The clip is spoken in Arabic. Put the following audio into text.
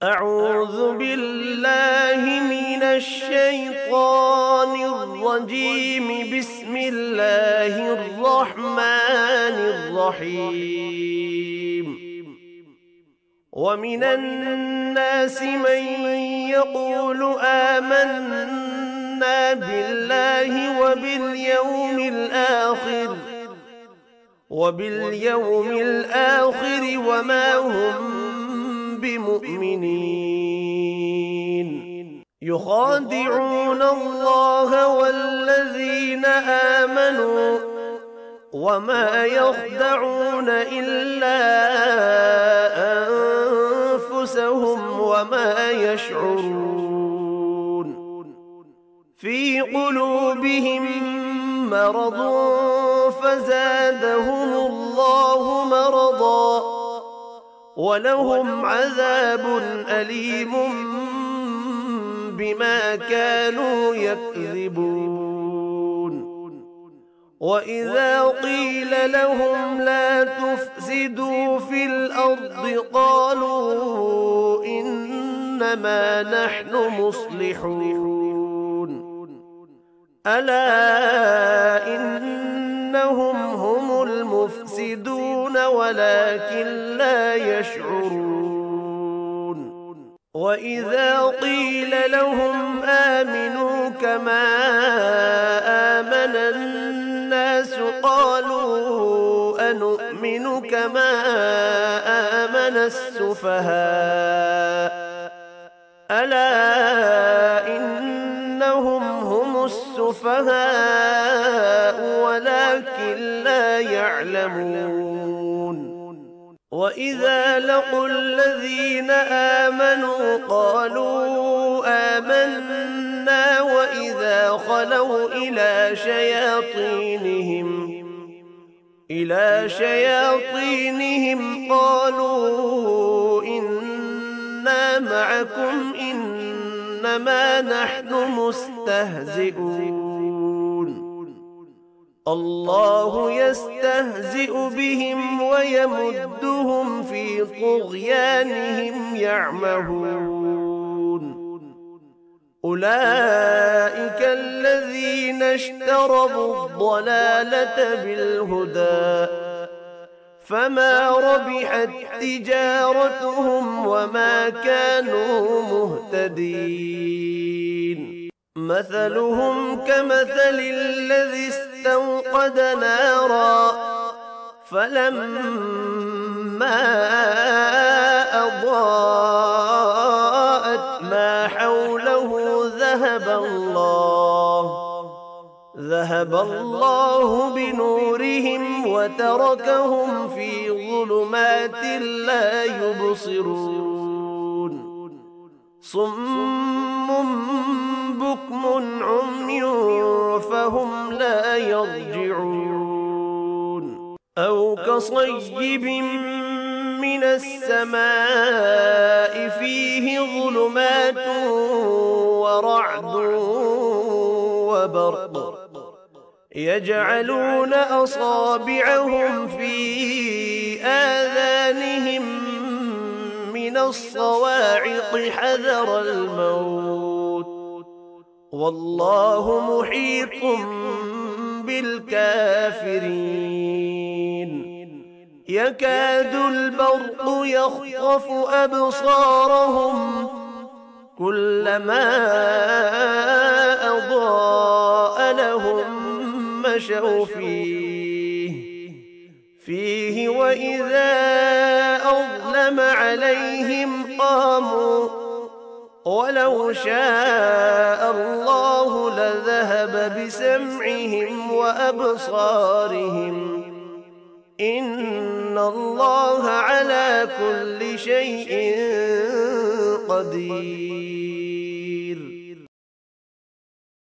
أعوذ بالله من الشيطان الرجيم. بسم الله الرحمن الرحيم. ومن الناس من يقول آمنا بالله وباليوم الآخر وما هم بمؤمنين. يخادعون الله والذين آمنوا وما يخدعون إلا أنفسهم وما يشعرون. في قلوبهم مرض فزادهم الله مرضا ولهم عذاب أليم بما كانوا يكذبون. وإذا قيل لهم لا تفسدوا في الأرض قالوا إنما نحن مصلحون. ألا إنهم هم المفسدون ولكن لا يشعرون. وإذا قيل لهم آمنوا كما آمن الناس قالوا أنؤمن كما آمن السفهاء. ألا إنهم هم السفهاء ولكن لا يعلمون. وإذا لقوا الذين آمنوا قالوا آمنا وإذا خلوا إلى شياطينهم قالوا إنا معكم إنما نحن مستهزئون. الله يستهزئ بهم ويمدهم في طغيانهم يعمهون. أولئك الذين اشتروا الضلالة بالهدى فما ربحت تجارتهم وما كانوا مهتدين. مثلهم كمثل الذي استوقد نارا فلما أضاءت ما حوله ذهب الله بنورهم وتركهم في ظلمات لا يبصرون. صم بكم عمي فهم لا يرجعون. أو كصيب من السماء فيه ظلمات ورعد وبرق يجعلون أصابعهم في آذانهم من الصواعق حذر الموت والله محيط بالكافرين. يكاد البرق يخطف أبصارهم كلما أضاء لهم مشوا فيه وإذا أظلم عليهم قاموا ولو شاء الله لذهب بسمعهم وأبصارهم إن الله على كل شيء قدير.